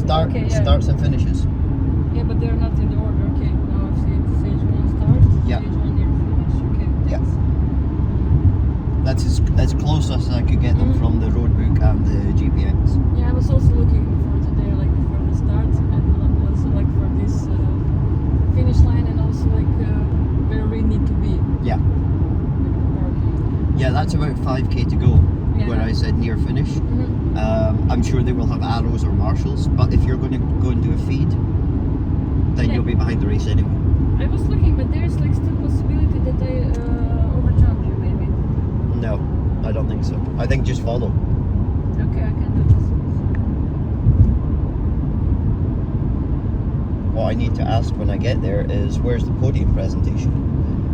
starts and finishes. Yeah, but they're not in the order. Okay, now I've seen stage 1 start, Yeah. stage 1 near finish. Okay, Yeah. thanks. That's as close as I could get them from the road book and the GPX. Yeah, I was also looking for today, like for the start and also like for this finish line and also like where we need to be. Yeah. Like the parking. Yeah, that's about 5k to go. Yeah. Where I said near finish. I'm sure they will have arrows or marshals, but if you're going to go and do a feed, then you'll be behind the race anyway. I was looking, but there's like still possibility that I overjump you maybe. No, I don't think so. I think just follow. Okay, I can do this. What I need to ask when I get there is, where's the podium presentation?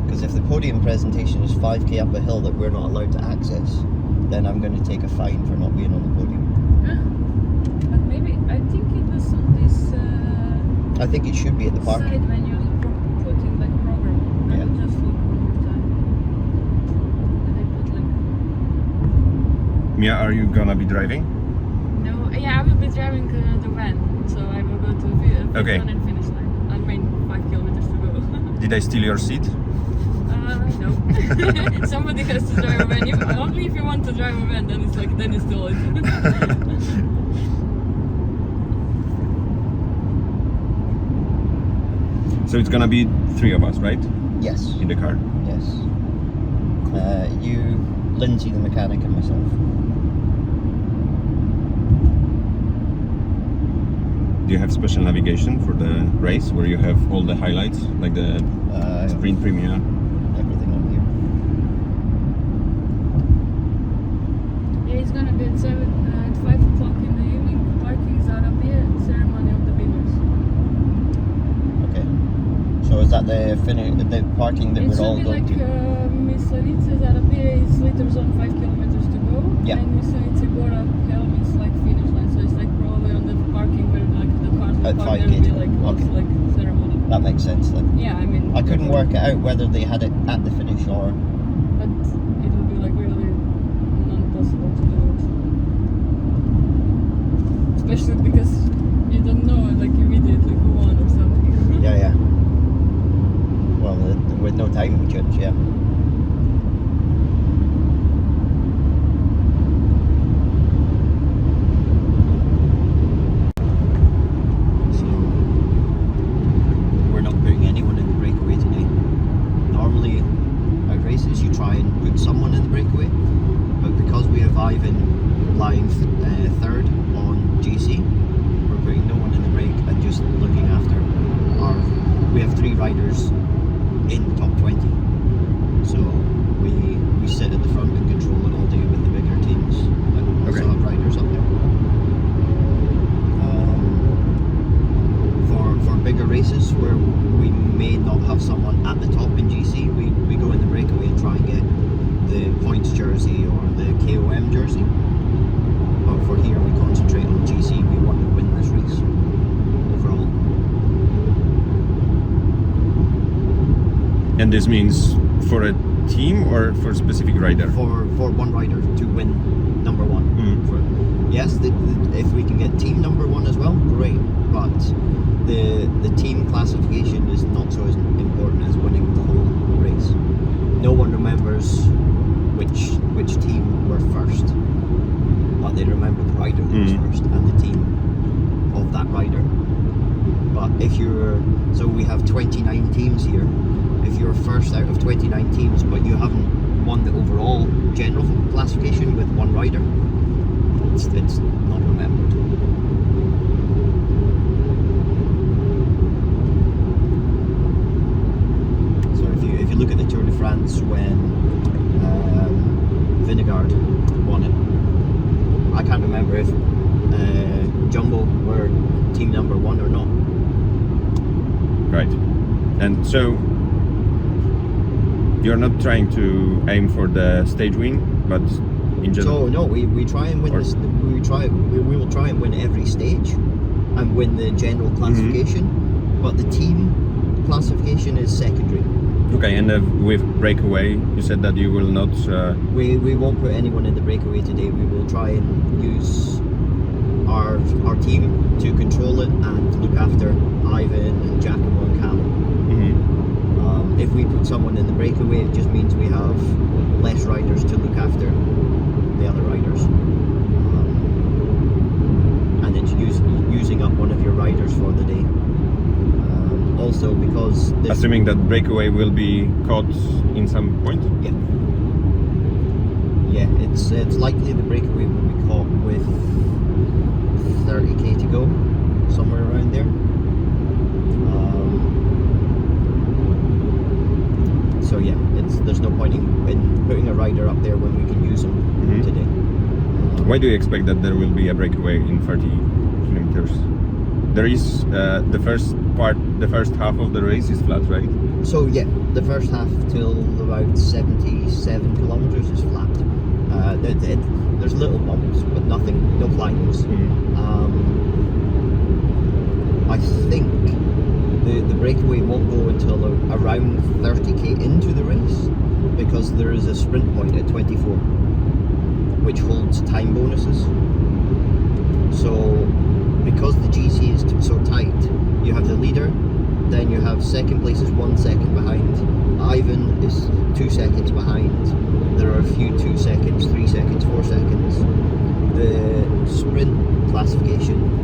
Because if the podium presentation is 5k up a hill that we're not allowed to access, then I'm going to take a fine for not being on the podium. But maybe, I think it was on this I think it should be at the park. side when you put in like program. I Yeah. will just look one more time. Then I put like... Mia, are you gonna be driving? No, yeah, I will be driving the van. So I will go to the Okay. and finish line. I mean 5 kilometers to go. Did I steal your seat? No. Somebody has to drive a van. Only if you want to drive a van, then it's like, then it's still it. So it's gonna be 3 of us, right? Yes. In the car? Yes. You, Lindsay the mechanic, and myself. Do you have special navigation for the race where you have all the highlights, like the sprint premiere? Everything on here. Yeah, it's gonna be at 5 o'clock in the evening. Parking is out of here. Ceremony of the winners. Okay. So is that the parking that It we're should all be going like to? Myslice Zarabia is liters on 5 kilometers to go. Yeah. And Myslice Gora Helm is like finish line. So it's like probably on the parking where like the cars will At park. 5K There will be to- like also okay. like ceremony. That makes sense then. Yeah, I mean. I couldn't work it out whether they had it at the finish or... But it will be like really non-possible to do it. Especially because you don't know like immediately who won or something. Yeah, yeah. Well, with no time we judge, yeah. So, we're not putting anyone in the breakaway today. Normally, at races you try and put someone in the breakaway, but because we have Ivan lying third on GC, we're putting no one in the break and just looking after we have 3 riders in the top 20. So we sit at the front and control it all day with the bigger teams and also have riders up there. For bigger races where we may not have someone at the top in GC, we go in the breakaway and try and get the points jersey or the KOM jersey. But for here we concentrate on GC. We want to win this race overall. And this means for a team or for a specific rider? For one rider to win number 1. Yes, if we can get team number 1 as well, great. But the team classification is not so as important as winning the whole race. No one remembers which team were first, but they remember the rider that was first and the team of that rider. But so we have 29 teams here. If you're first out of 29 teams, but you haven't won the overall general classification with one rider, it's not remembered. So if you look at the Tour de France when Vingegaard won it, I can't remember if Jumbo were team number 1 or not. Right. And so you're not trying to aim for the stage win, but in general. So no, we try and win this. We will try and win every stage, and win the general classification. But the team classification is secondary. Okay, and with breakaway, you said that you will not. We won't put anyone in the breakaway today. We will try and use our team to control it and look after Ivan and Giacomo and Cam. Mm-hmm. If we put someone in the breakaway, it just means we have less riders to look after the other riders. And it's using up one of your riders for the day. Also, because Assuming that breakaway will be caught in some point. Yeah, it's likely the breakaway will be caught with 30k to go, somewhere around there. So yeah, there's no point in putting a rider up there when we can use him today. Why do you expect that there will be a breakaway in 30 kilometers? There is the first half of the race is flat, right? So yeah, the first half till about 77 kilometers is flat. There's little bumps, but nothing, no climbs. I think the breakaway won't go until around 30k into the race, because there is a sprint point at 24, which holds time bonuses. So because the GC is so tight, you have the leader, then you have second place is 1 second behind, Ivan is 2 seconds behind, there are a few 2 seconds, 3 seconds, 4 seconds. The sprint classification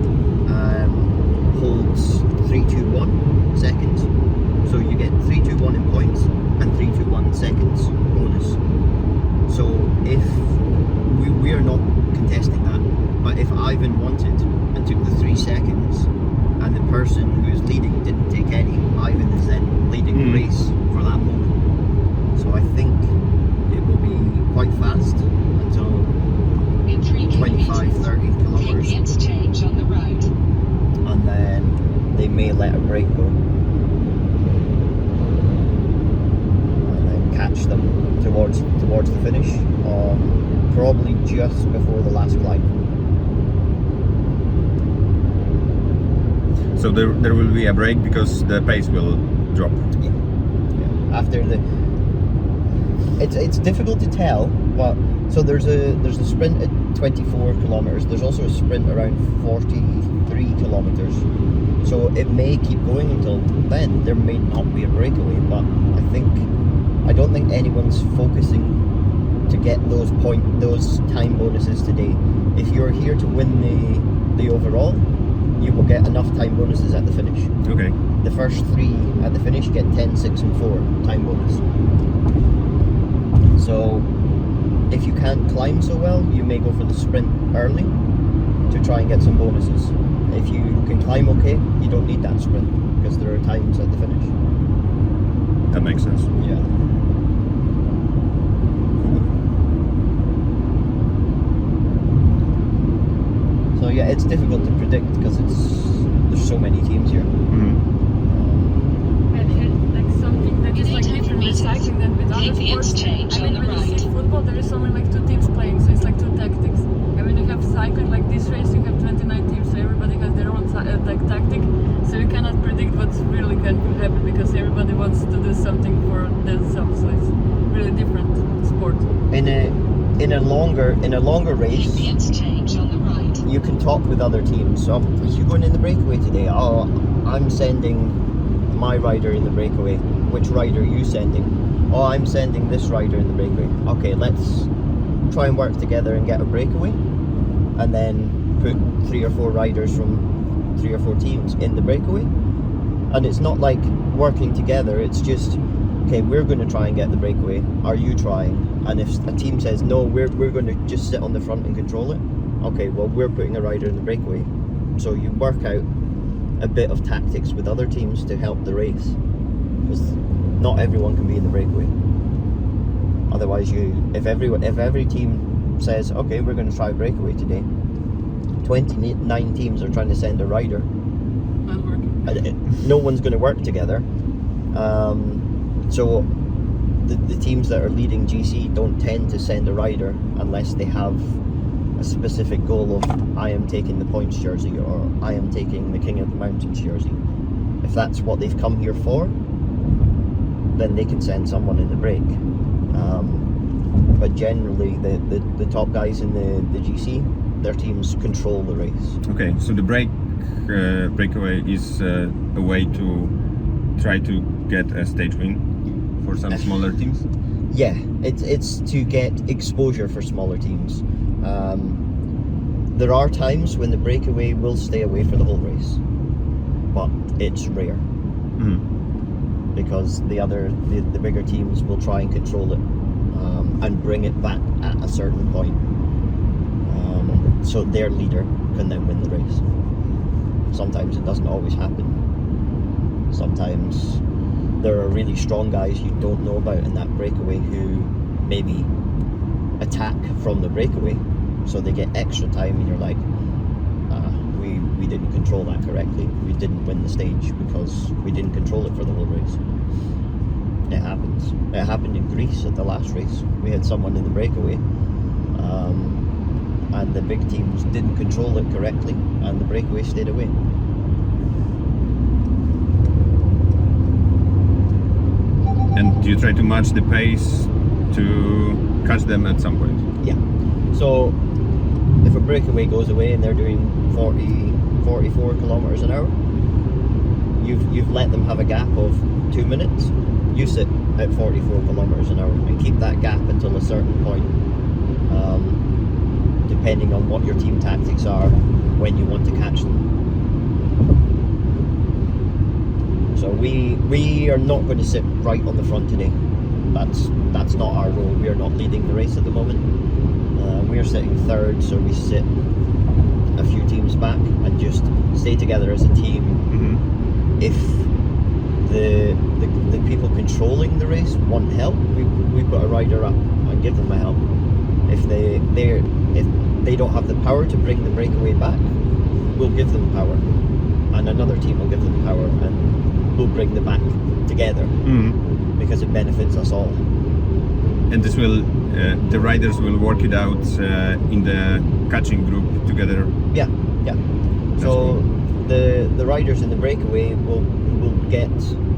holds 3-2-1 seconds, so you get 3-2-1 in points and 3-2-1 seconds bonus. So if we are not contesting that, but if Ivan wanted and took the 3 seconds and the person who is leading didn't take any, Ivan is then leading the race for that moment. So I think it will be quite fast until 25-30 kilometers. Interchange on the road. And then they may let a break go and then catch them towards the finish, probably just before the last climb. So there will be a break because the pace will drop. Yeah. After it's difficult to tell, but so there's a sprint at 24 kilometers. There's also a sprint around 43 kilometers. So it may keep going until then. There may not be a breakaway, but I don't think anyone's focusing to get those time bonuses today. If you're here to win the overall, you will get enough time bonuses at the finish. Okay. The first 3 at the finish get 10, 6 and 4 time bonus. So if you can't climb so well, you may go for the sprint early to try and get some bonuses. If you can climb okay, you don't need that sprint because there are times at the finish. That makes sense. Yeah. So yeah, it's difficult to predict because there's so many teams here. And like something that is like different with cycling than with other sports. I mean, when you see football, there is only like 2 teams playing, so it's like 2 tactics. And when you have cycling, like this race, you have 29 teams, so everybody has their own like tactic. So you cannot predict what's really going to happen because everybody wants to do something for themselves. So it's really different sport. In a longer race, The interchange on the right. you can talk with other teams. So if you're going in the breakaway today, oh, I'm sending my rider in the breakaway. Which rider are you sending? Oh, I'm sending this rider in the breakaway. Okay, let's try and work together and get a breakaway, and then put 3 or 4 riders from 3 or 4 teams in the breakaway. And it's not like working together, it's just, okay, we're going to try and get the breakaway. Are you trying? And if a team says, no, we're going to just sit on the front and control it, okay, well, we're putting a rider in the breakaway. So you work out a bit of tactics with other teams to help the race, because not everyone can be in the breakaway. Otherwise, if every team says, okay, we're going to try a breakaway today, 29 teams are trying to send a rider, Not working. no one's going to work together. So the teams that are leading GC don't tend to send a rider unless they have a specific goal of, I am taking the points jersey, or I am taking the King of the Mountains jersey. If that's what they've come here for, then they can send someone in the break. But generally the top guys in the GC their teams control the race. Okay, so the breakaway is a way to try to get a stage win for some smaller teams. Yeah, it's to get exposure for smaller teams. There are times when the breakaway will stay away for the whole race, but it's rare because the bigger teams will try and control it and bring it back at a certain point, so their leader can then win the race. Sometimes it doesn't always happen. Sometimes there are really strong guys you don't know about in that breakaway who maybe attack from the breakaway, so they get extra time and you're like, we didn't control that correctly. We didn't win the stage because we didn't control it for the whole race. It happens. It happened in Greece at the last race. We had someone in the breakaway and the big teams didn't control it correctly and the breakaway stayed away. And do you try to match the pace to catch them at some point? Yeah. So if a breakaway goes away and they're doing 44 kilometers an hour, you've let them have a gap of 2 minutes. You sit at 44 kilometers an hour and keep that gap until a certain point, depending on what your team tactics are when you want to catch them. So we are not going to sit right on the front today. That's not our role. We are not leading the race at the moment. We are sitting third, so we sit a few teams back and just stay together as a team. If the people controlling the race want help, we put a rider up and give them a help. If they don't have the power to bring the breakaway back, we'll give them power, and another team will give them power, and we'll bring them back together because it benefits us all. And this will, the riders will work it out in the catching group together. Yeah. That's So cool. the riders in the breakaway will get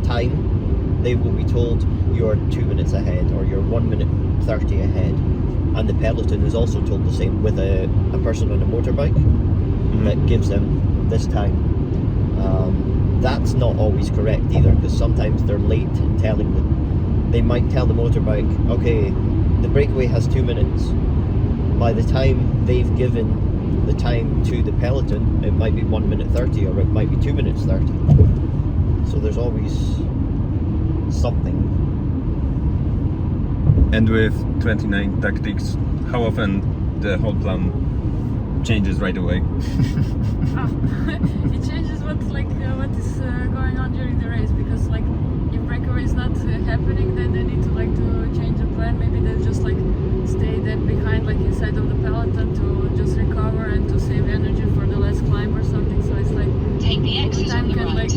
time. They will be told you're 2 minutes ahead or you're 1 minute 30 ahead. And the peloton is also told the same with a person on a motorbike that gives them this time. That's not always correct either, because sometimes they're late in telling them. They might tell the motorbike, okay, the breakaway has 2 minutes. By the time they've given the time to the peloton, it might be 1 minute 30 or it might be 2 minutes 30. So there's always something. And with 29 tactics, how often the whole plan changes right away? It changes what is going on during the race, because like if breakaway is not happening, then they need to change the plan. Maybe they just stay then behind inside of the peloton to just recover and to save energy for the last climb or something. So it's Take the exit on time the can right.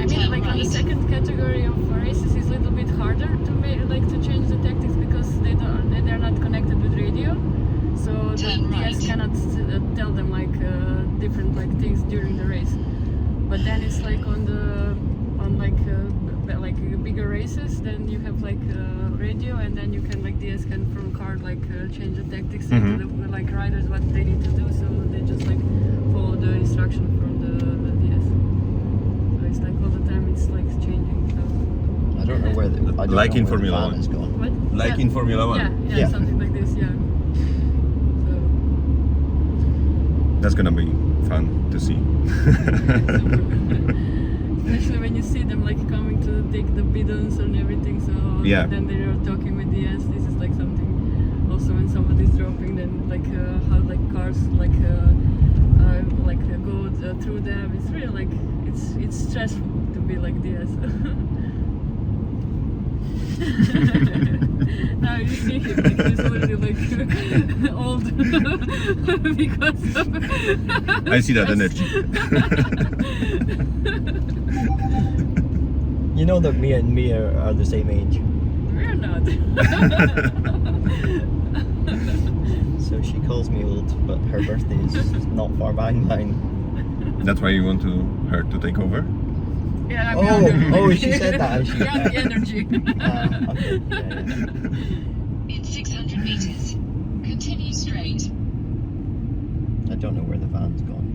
I mean on the second category of races is a little bit harder to change the tactics because they're not connected with radio. So the DS cannot tell them different things during the race. But then it's on bigger races, then you have radio, and then you can DS can from car change the tactics to the riders what they need to do. So they just follow the instruction from the DS. So it's all the time it's changing. So. I don't know where Like in Formula fan 1. is gone. What? Like in Formula 1? Yeah, something like this. Yeah. So. That's gonna be fun to see. Especially when you see them coming to take the bidons and everything, so Yeah. then they're talking with DS. This is something also when somebody's dropping, then how cars go through them. It's really it's stressful to be DS. Now you see him, he's already old because of I see that energy. You know that me and Mia are the same age. We're not. So she calls me old, but her birthday is not far behind mine. That's why you want her to take over? Yeah, I'm younger. She said that. And she, Young energy. okay. Yeah. In 600 meters, continue straight. I don't know where the van's gone.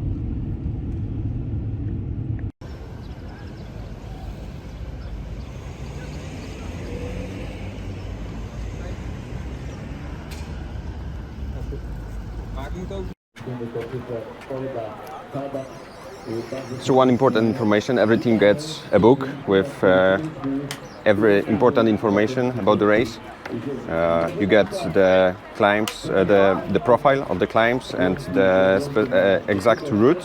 So one important information, every team gets a book with every important information about the race. You get the climbs, the profile of the climbs and the exact route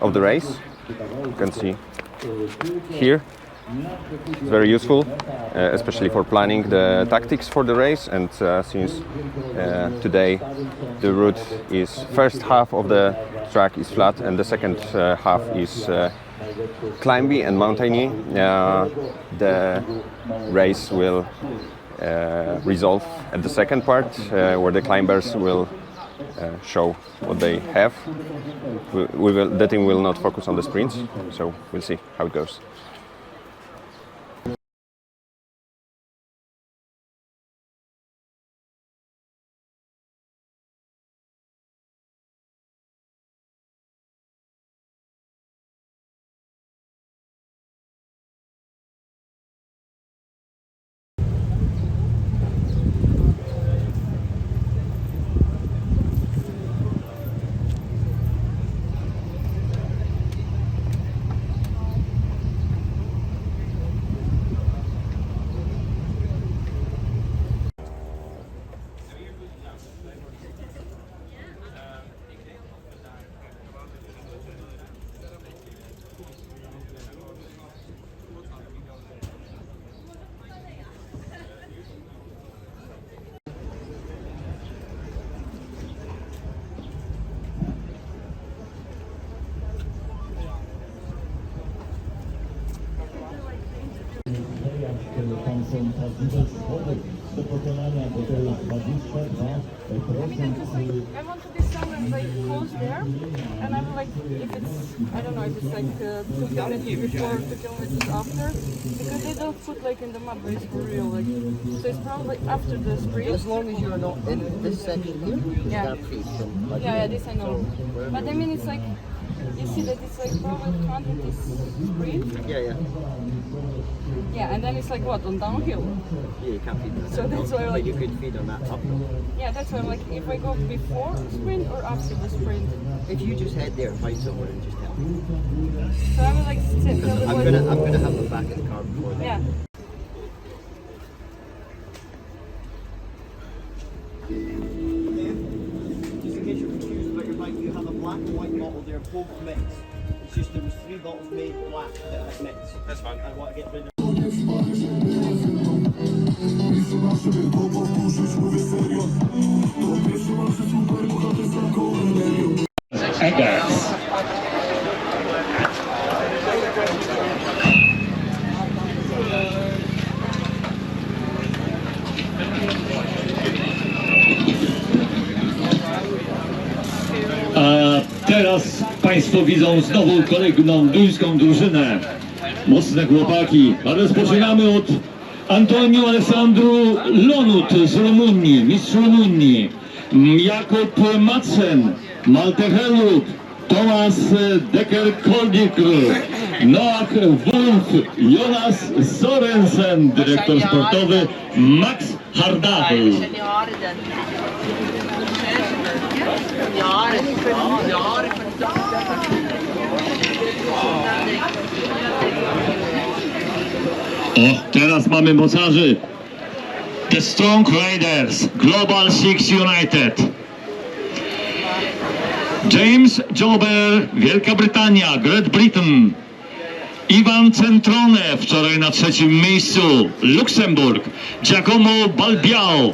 of the race. You can see here. It's very useful, especially for planning the tactics for the race. And since today the route is first half of the track is flat and the second half is climby and mountainy, the race will resolve at the second part where the climbers will show what they have. The team will not focus on the sprints, so we'll see how it goes. I want to be somewhere like close there, and I'm like, if it's, I don't know, if it's like 2 kilometers before, 2 kilometers after, because they don't put like in the map, but it's for real, like, so it's probably after the sprint. As long as you're not in this section here, Yeah. that piece from Yeah, this I know. But I mean, it's like, you see that it's like probably 100 is sprint. Yeah. Yeah, and then it's like what, on downhill? Yeah, you can't feed on that. So that's why, like- But you could feed on that uphill. Yeah, that's why I'm like, if I go before sprint or after the sprint. If you just head there and find someone and just help. So I will like sit Because there. I'm gonna have them back in the car before then. Yeah. Just in case you're confused about your bike, you have a black and white bottle there, both mixed. It's just there was 3 bottles made black that had mixed. That's fine. I want to get rid of. Eggers. A teraz Państwo widzą znowu kolejną duńską drużynę. Mocne chłopaki. A rozpoczynamy od Antonio Alessandro Lonut z Rumunii, mistrz Rumunii. Jakub Madsen, Malte Helmut, Thomas Decker-Koldikr, Noach Wolf, Jonas Sorensen, dyrektor sportowy Max Hardagl. O, teraz mamy mocarzy. The Strong Riders, Global Six United. James Jobber, Wielka Brytania, Great Britain. Iwan Centrone, wczoraj na 3. miejscu, Luksemburg. Giacomo Balbiao,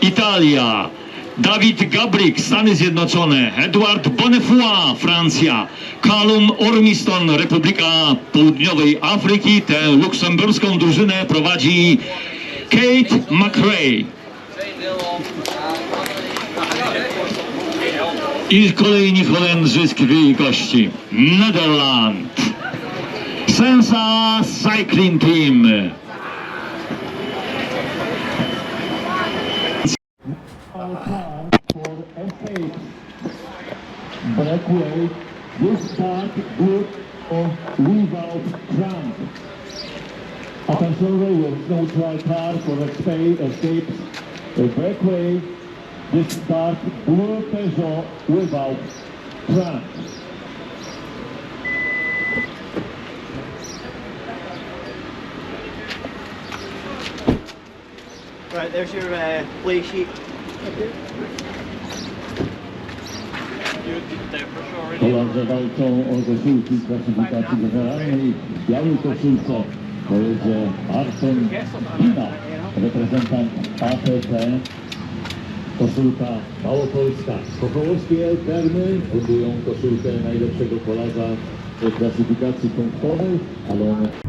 Italia. David Gabrik, Stany Zjednoczone. Edward Bonnefoy, Francja. Callum Ormiston, Republika Południowej Afryki. Tę luksemburską drużynę prowadzi Kate McRae. I kolejni Holendrzy z krwi i kości. Nederland. Sensa Cycling Team. breakaway. This start good or without cramp. Attention rowers, neutral car for escape. Breakaway. This start blue Peugeot without cramp. Right, there's your play sheet. Kolarze walczą o zasiłki klasyfikacji generalnej. W białej koszulce pojedzie Artem Pina, reprezentant APP. Koszulka małopolska. Sokołowskie Termy budują koszulkę najlepszego kolarza w klasyfikacji punktowej, ale one